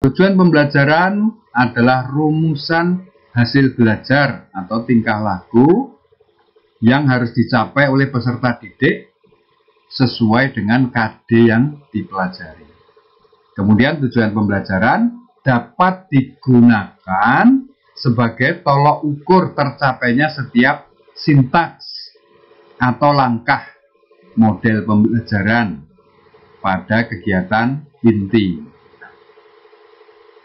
Tujuan pembelajaran adalah rumusan hasil belajar atau tingkah laku yang harus dicapai oleh peserta didik sesuai dengan KD yang dipelajari. Kemudian tujuan pembelajaran dapat digunakan sebagai tolok ukur tercapainya setiap sintaks atau langkah model pembelajaran pada kegiatan inti.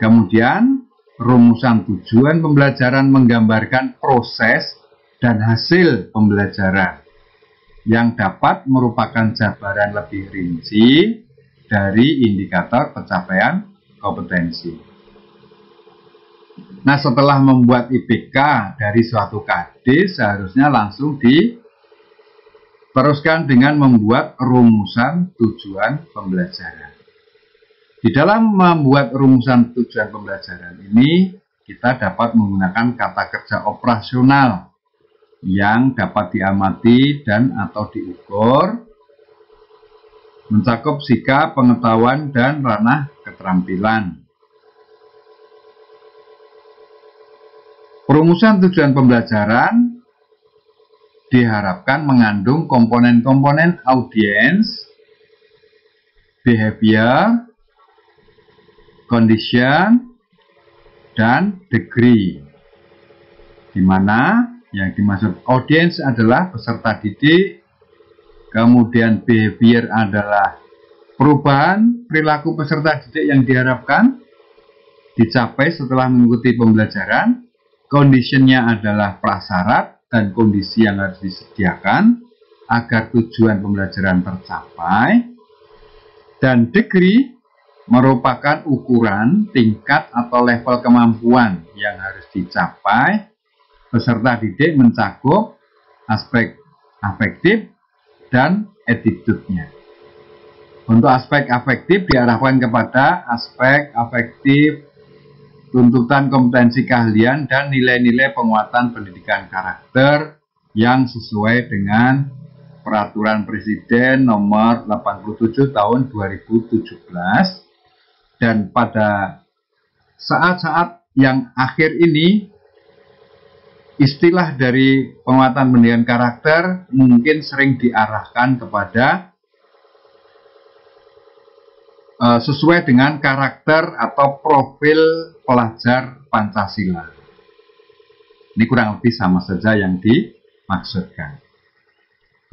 Kemudian, rumusan tujuan pembelajaran menggambarkan proses dan hasil pembelajaran yang dapat merupakan jabaran lebih rinci dari indikator pencapaian kompetensi. Nah, setelah membuat IPK dari suatu KD, seharusnya langsung diteruskan dengan membuat rumusan tujuan pembelajaran. Di dalam membuat rumusan tujuan pembelajaran ini, kita dapat menggunakan kata kerja operasional yang dapat diamati dan atau diukur, mencakup sikap, pengetahuan, dan ranah keterampilan. Rumusan tujuan pembelajaran diharapkan mengandung komponen-komponen audience, behavior, condition, dan degree, di mana yang dimaksud audience adalah peserta didik, kemudian behavior adalah perubahan perilaku peserta didik yang diharapkan dicapai setelah mengikuti pembelajaran, conditionnya adalah prasyarat dan kondisi yang harus disediakan agar tujuan pembelajaran tercapai, dan degree merupakan ukuran tingkat atau level kemampuan yang harus dicapai peserta didik mencakup aspek afektif dan attitude-nya. Untuk aspek afektif diarahkan kepada aspek afektif, tuntutan kompetensi keahlian, dan nilai-nilai penguatan pendidikan karakter yang sesuai dengan Peraturan Presiden Nomor 87 Tahun 2017. Dan pada saat-saat yang akhir ini, istilah dari penguatan pendidikan karakter mungkin sering diarahkan kepada sesuai dengan karakter atau profil pelajar Pancasila. Ini kurang lebih sama saja yang dimaksudkan.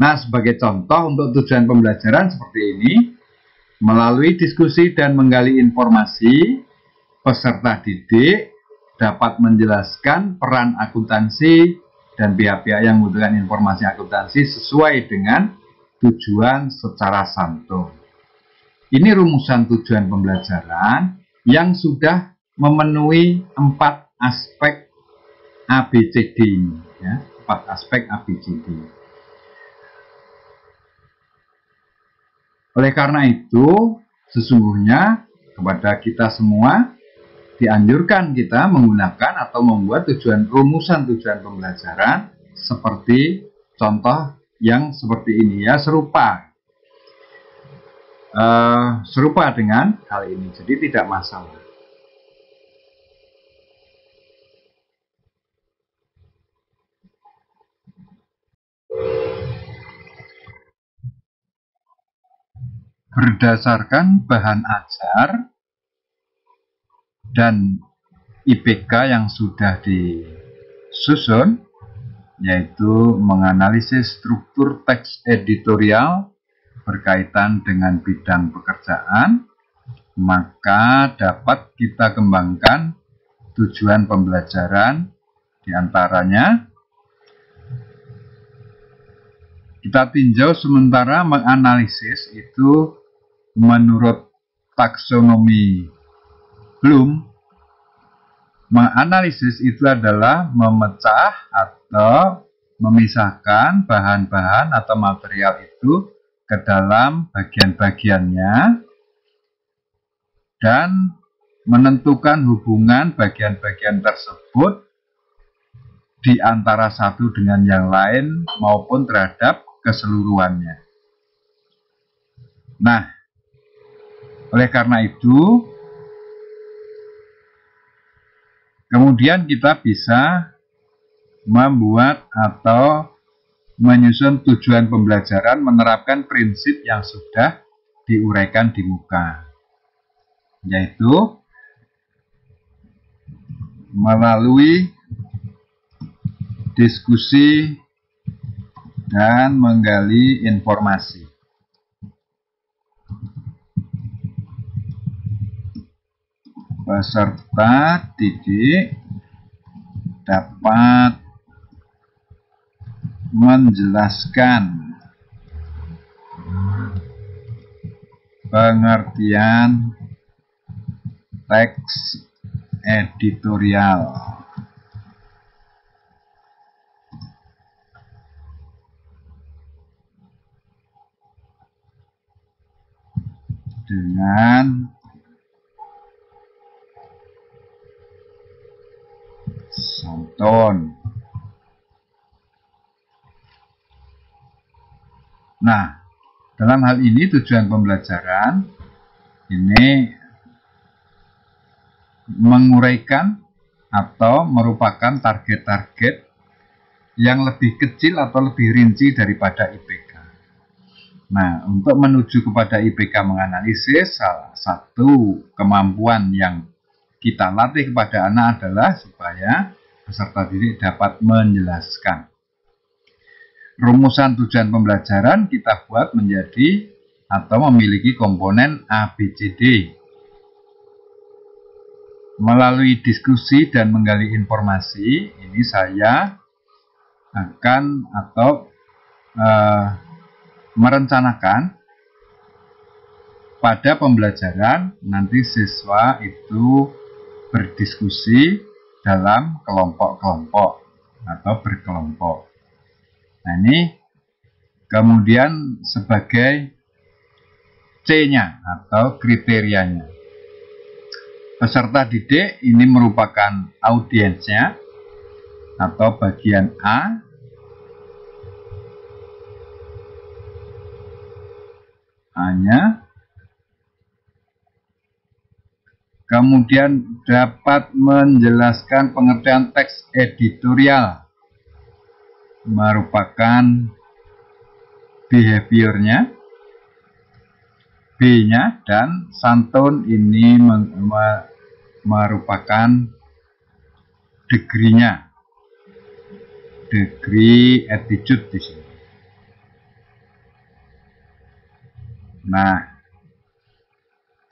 Nah, sebagai contoh untuk tujuan pembelajaran seperti ini, melalui diskusi dan menggali informasi, peserta didik dapat menjelaskan peran akuntansi dan pihak-pihak yang membutuhkan informasi akuntansi sesuai dengan tujuan secara santun. Ini rumusan tujuan pembelajaran yang sudah memenuhi 4 aspek ABCD, ya, 4 aspek ABCD. Oleh karena itu, sesungguhnya kepada kita semua dianjurkan kita menggunakan atau membuat rumusan tujuan pembelajaran seperti contoh yang seperti ini, ya, serupa dengan hal ini, jadi tidak masalah. Berdasarkan bahan ajar dan IPK yang sudah disusun, yaitu menganalisis struktur teks editorial berkaitan dengan bidang pekerjaan, maka dapat kita kembangkan tujuan pembelajaran. Diantaranya, kita tinjau sementara menganalisis itu menurut taksonomi Bloom. Menganalisis itu adalah memecah atau memisahkan bahan-bahan atau material itu ke dalam bagian-bagiannya dan menentukan hubungan bagian-bagian tersebut di antara satu dengan yang lain maupun terhadap keseluruhannya. Nah, oleh karena itu, Kemudian kita bisa membuat atau menyusun tujuan pembelajaran menerapkan prinsip yang sudah diuraikan di muka, yaitu melalui diskusi dan menggali informasi. Peserta didik dapat menjelaskan pengertian teks editorial dengan santun. Nah, dalam hal ini tujuan pembelajaran ini menguraikan atau merupakan target-target yang lebih kecil atau lebih rinci daripada IPK. Nah, untuk menuju kepada IPK menganalisis, salah satu kemampuan yang kita latih kepada anak adalah supaya peserta didik dapat menjelaskan. Rumusan tujuan pembelajaran kita buat menjadi atau memiliki komponen ABCD. Melalui diskusi dan menggali informasi, ini saya akan atau merencanakan pada pembelajaran nanti siswa itu berdiskusi dalam kelompok-kelompok atau berkelompok. Nah, ini kemudian sebagai C-nya atau kriterianya. Peserta didik ini merupakan audiensnya atau bagian A. A-nya. Kemudian dapat menjelaskan pengertian teks editorial, merupakan behaviornya, B-nya, dan santun ini merupakan degree-nya, degree attitude di sini. Nah,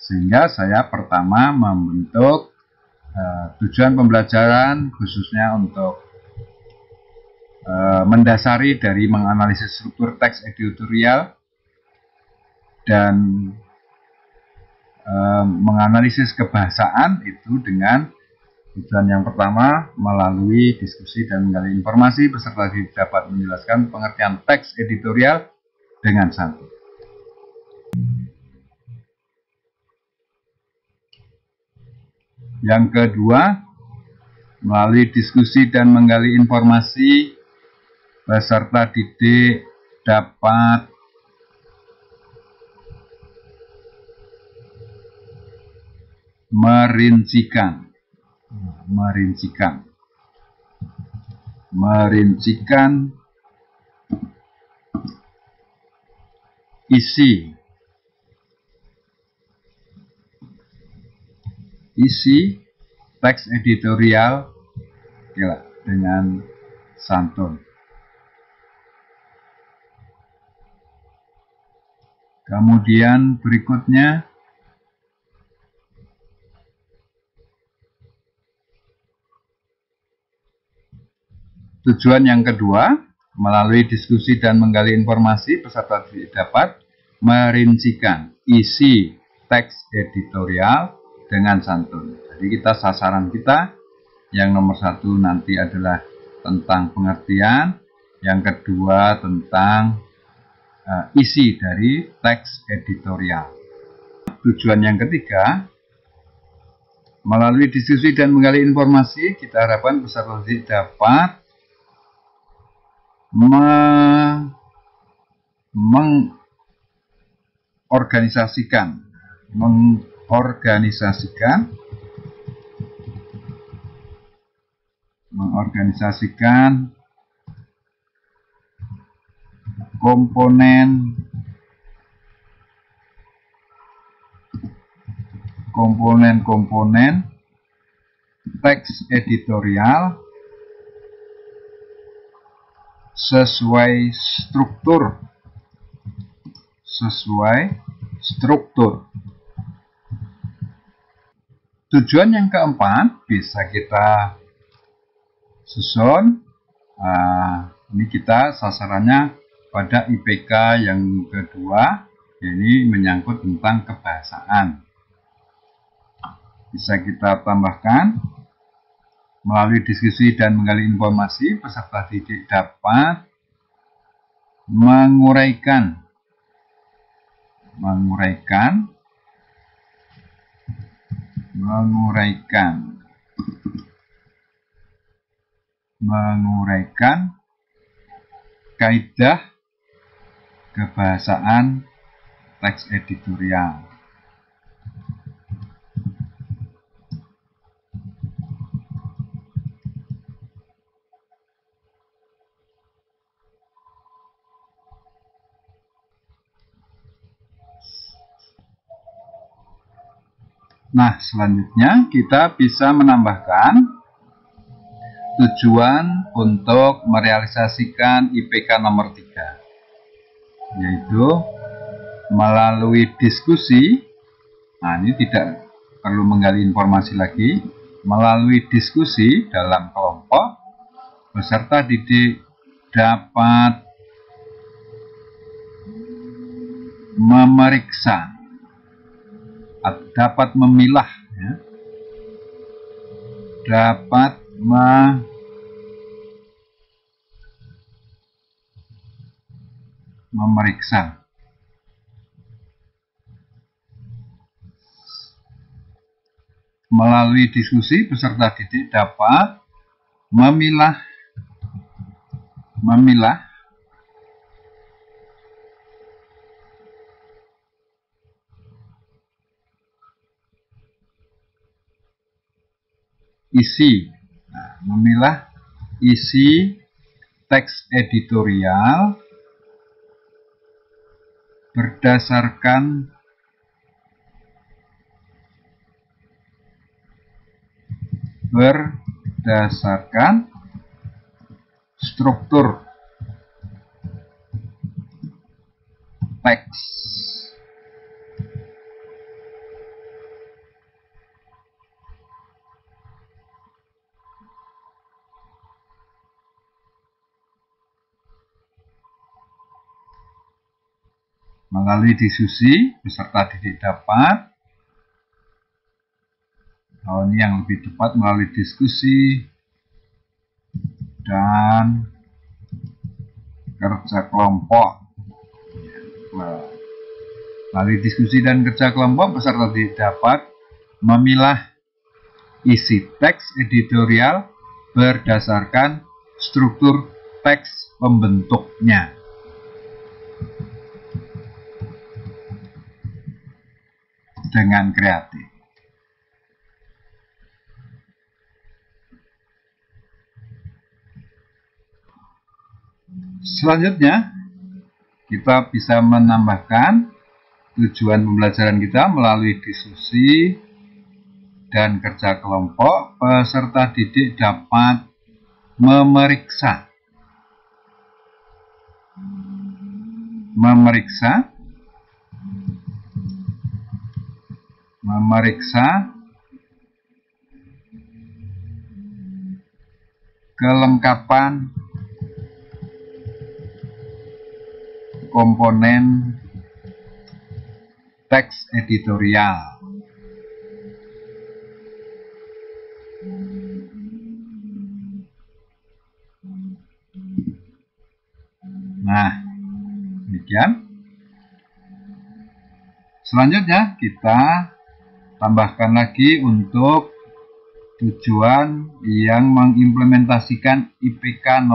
sehingga saya pertama membentuk tujuan pembelajaran khususnya untuk mendasari dari menganalisis struktur teks editorial dan menganalisis kebahasaan itu dengan tujuan yang pertama melalui diskusi dan menggali informasi peserta dapat menjelaskan pengertian teks editorial dengan santun. Yang kedua, melalui diskusi dan menggali informasi peserta didik dapat merincikan isi teks editorial dengan santun. Kemudian berikutnya tujuan yang kedua, melalui diskusi dan menggali informasi peserta dapat merincikan isi teks editorial dengan santun. Jadi sasaran kita yang nomor satu nanti adalah tentang pengertian, yang kedua tentang isi dari teks editorial. Tujuan yang ketiga, melalui diskusi dan menggali informasi, kita harapkan peserta didik dapat mengorganisasikan mengorganisasikan komponen teks editorial sesuai struktur. Tujuan yang keempat bisa kita susun. Ini kita sasarannya pada IPK yang kedua, ini menyangkut tentang kebahasaan. Bisa kita tambahkan melalui diskusi dan menggali informasi, peserta didik dapat menguraikan kaidah kebahasaan teks editorial. Nah, selanjutnya kita bisa menambahkan tujuan untuk merealisasikan IPK nomor 3, yaitu melalui diskusi. Nah, ini tidak perlu menggali informasi lagi. Melalui diskusi dalam kelompok, peserta didik dapat memeriksa, dapat memilah, dapat memeriksa. Melalui diskusi, peserta didik dapat memilah isi teks editorial berdasarkan struktur teks. Melalui diskusi, peserta didik dapat, ini yang lebih tepat, melalui diskusi dan kerja kelompok. Melalui diskusi dan kerja kelompok, peserta didik dapat memilah isi teks editorial berdasarkan struktur teks pembentuknya. Dengan kreatif. Selanjutnya, kita bisa menambahkan tujuan pembelajaran kita melalui diskusi dan kerja kelompok. Peserta didik dapat memeriksa kelengkapan komponen teks editorial. Nah, demikian. Selanjutnya kita tambahkan lagi untuk tujuan yang mengimplementasikan IPK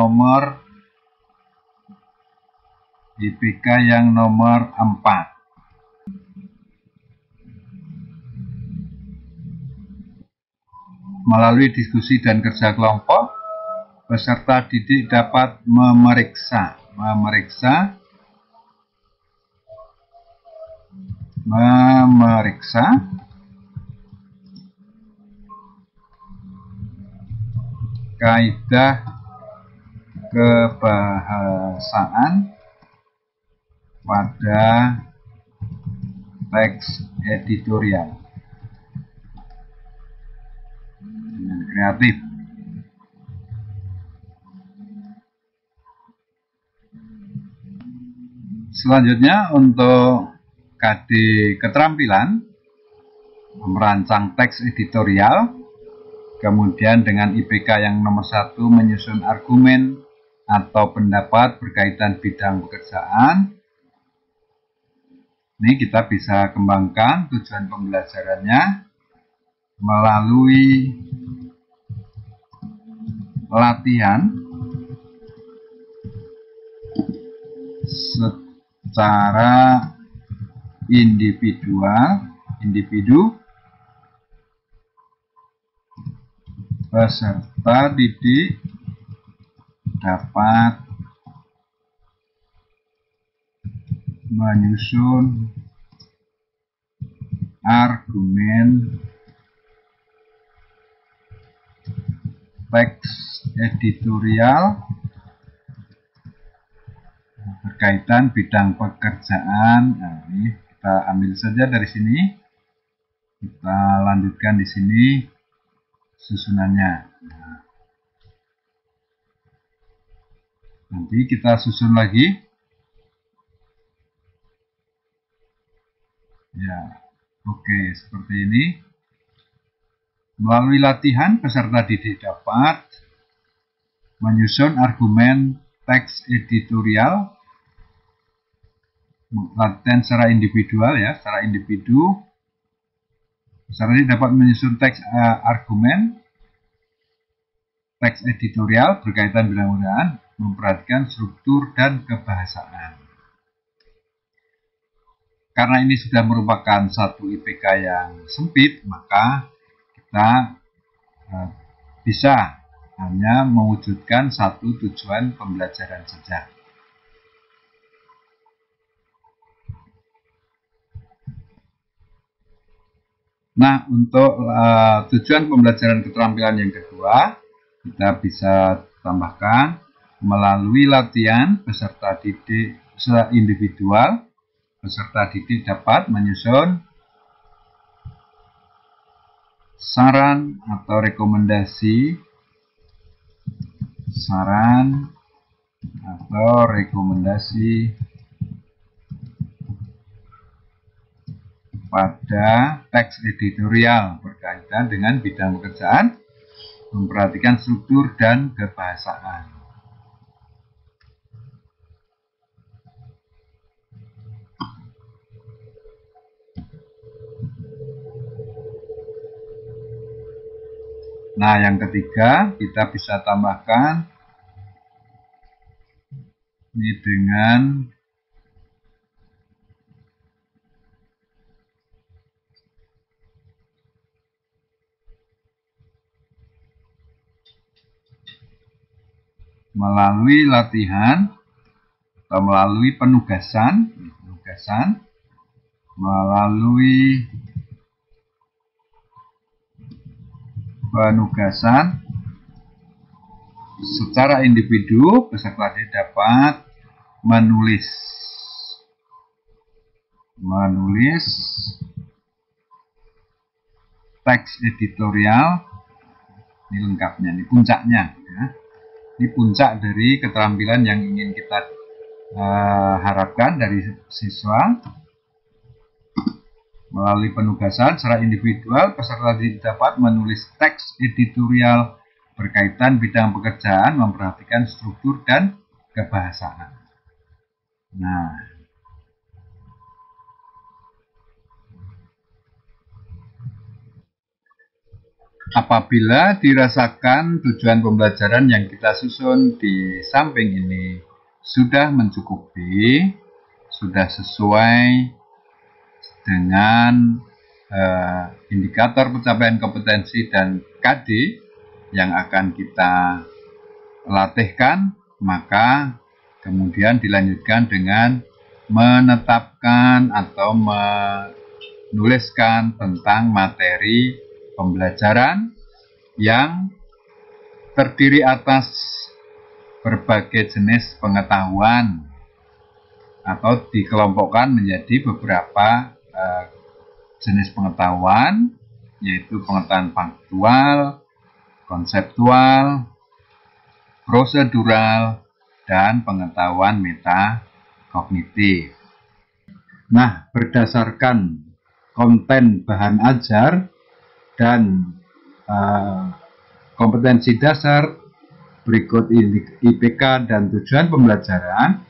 yang nomor 4. Melalui diskusi dan kerja kelompok, peserta didik dapat memeriksa kaidah kebahasaan pada teks editorial dengan kreatif. Selanjutnya untuk KD keterampilan merancang teks editorial, kemudian dengan IPK yang nomor 1 menyusun argumen atau pendapat berkaitan bidang pekerjaan. Ini kita bisa kembangkan tujuan pembelajarannya melalui latihan secara individu peserta didik dapat menyusun argumen teks editorial berkaitan bidang pekerjaan. Nah, ini kita ambil saja dari sini, kita lanjutkan di sini susunannya. Nah, nanti kita susun lagi. Ya, oke, seperti ini. Melalui latihan, peserta didik dapat menyusun argumen teks editorial, latihan secara individual ya, secara individu. Peserta didik dapat menyusun teks argumen teks editorial berkaitan bidang pekerjaan, memperhatikan struktur dan kebahasaan. Karena ini sudah merupakan satu IPK yang sempit, maka kita bisa hanya mewujudkan satu tujuan pembelajaran saja. Nah, untuk tujuan pembelajaran keterampilan yang kedua, kita bisa tambahkan melalui latihan peserta didik secara individual. Peserta didik dapat menyusun saran atau rekomendasi pada teks editorial berkaitan dengan bidang pekerjaan, memperhatikan struktur dan kebahasaan. Nah, yang ketiga, kita bisa tambahkan ini dengan melalui latihan atau melalui penugasan secara individu, peserta didik dapat menulis teks editorial. Ini lengkapnya, ini puncaknya ya. Ini puncak dari keterampilan yang ingin kita harapkan dari siswa. Melalui penugasan secara individual, peserta didik dapat menulis teks editorial berkaitan bidang pekerjaan, memperhatikan struktur dan kebahasaan. Nah, apabila dirasakan tujuan pembelajaran yang kita susun di samping ini sudah mencukupi, sudah sesuai dengan indikator pencapaian kompetensi dan KD yang akan kita latihkan, maka kemudian dilanjutkan dengan menetapkan atau menuliskan tentang materi pembelajaran yang terdiri atas berbagai jenis pengetahuan atau dikelompokkan menjadi beberapa jenis pengetahuan, yaitu pengetahuan faktual, konseptual, prosedural, dan pengetahuan metakognitif. Nah, berdasarkan konten bahan ajar dan kompetensi dasar berikut IPK dan tujuan pembelajaran,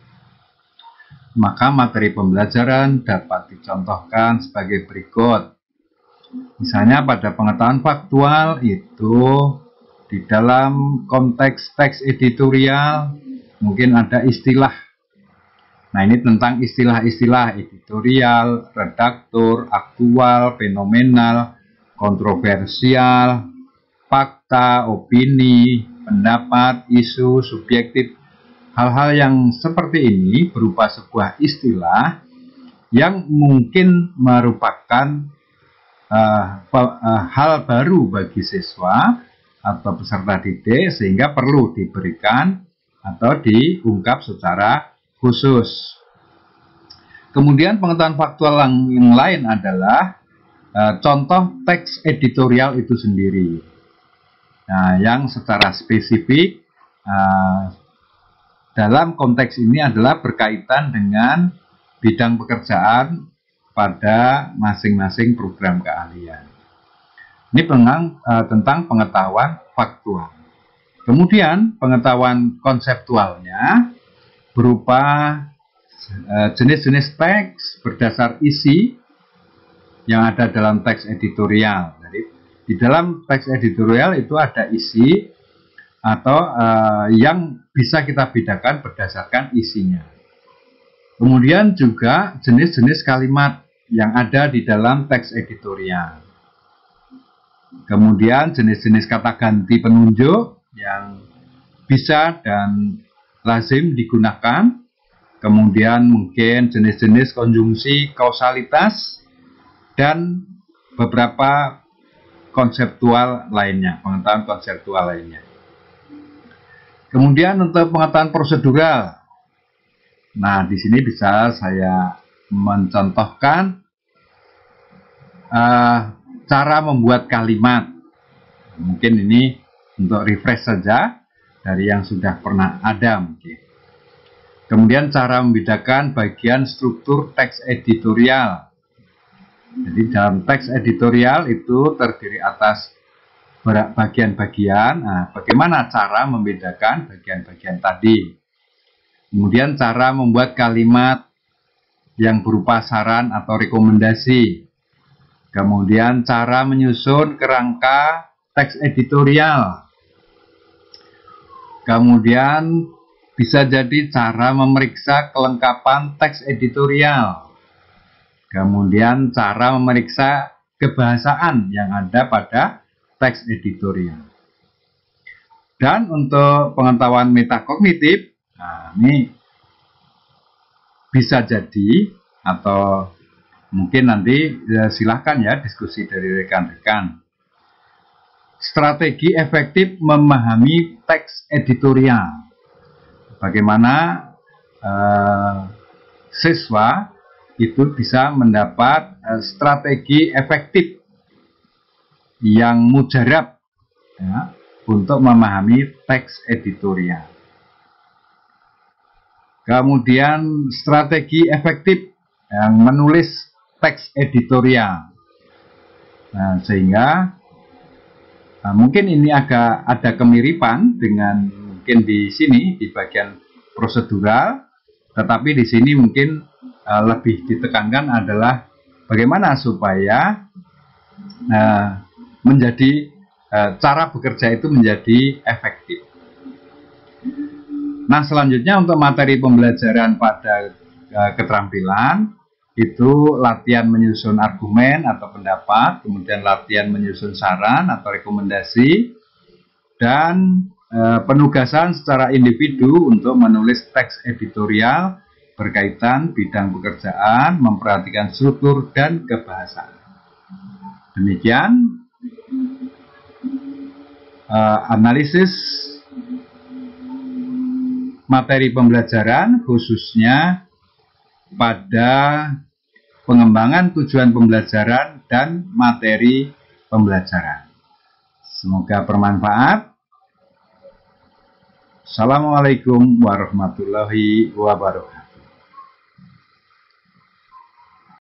maka materi pembelajaran dapat dicontohkan sebagai berikut. Misalnya pada pengetahuan faktual itu di dalam konteks teks editorial mungkin ada istilah. Nah, ini tentang istilah-istilah editorial, redaktur, aktual, fenomenal, kontroversial, fakta, opini, pendapat, isu, subjektif. Hal-hal yang seperti ini berupa sebuah istilah yang mungkin merupakan hal baru bagi siswa atau peserta didik, sehingga perlu diberikan atau diungkap secara khusus. Kemudian pengetahuan faktual yang lain adalah contoh teks editorial itu sendiri. Nah, yang secara spesifik dalam konteks ini adalah berkaitan dengan bidang pekerjaan pada masing-masing program keahlian. Ini tentang pengetahuan faktual. Kemudian pengetahuan konseptualnya berupa jenis-jenis teks berdasar isi yang ada dalam teks editorial. Jadi di dalam teks editorial itu ada isi atau yang bisa kita bedakan berdasarkan isinya. Kemudian juga jenis-jenis kalimat yang ada di dalam teks editorial. Kemudian jenis-jenis kata ganti penunjuk yang bisa dan lazim digunakan. Kemudian mungkin jenis-jenis konjungsi kausalitas dan beberapa konseptual lainnya, pengetahuan konseptual lainnya. Kemudian untuk pengetahuan prosedural. Nah, di sini bisa saya mencontohkan cara membuat kalimat. Mungkin ini untuk refresh saja dari yang sudah pernah ada mungkin. Kemudian cara membedakan bagian struktur teks editorial. Jadi dalam teks editorial itu terdiri atas bagian-bagian. Nah, bagaimana cara membedakan bagian-bagian tadi? Kemudian cara membuat kalimat yang berupa saran atau rekomendasi. Kemudian cara menyusun kerangka teks editorial. Kemudian bisa jadi cara memeriksa kelengkapan teks editorial. Kemudian cara memeriksa kebahasaan yang ada pada teks editorial. Dan untuk pengetahuan metakognitif, nah ini bisa jadi atau mungkin nanti silahkan ya diskusi dari rekan-rekan. Strategi efektif memahami teks editorial. Bagaimana siswa itu bisa mendapat strategi efektif yang mujarab ya, untuk memahami teks editorial. Kemudian strategi efektif yang menulis teks editorial. Nah, sehingga mungkin ini agak ada kemiripan dengan mungkin di sini di bagian prosedural, tetapi di sini mungkin lebih ditekankan adalah bagaimana supaya menjadi cara bekerja itu menjadi efektif. Nah, selanjutnya untuk materi pembelajaran pada keterampilan itu latihan menyusun argumen atau pendapat, kemudian latihan menyusun saran atau rekomendasi, dan penugasan secara individu untuk menulis teks editorial berkaitan bidang pekerjaan, memperhatikan struktur dan kebahasaan. Demikian analisis materi pembelajaran khususnya pada pengembangan tujuan pembelajaran dan materi pembelajaran. Semoga bermanfaat. Assalamualaikum warahmatullahi wabarakatuh.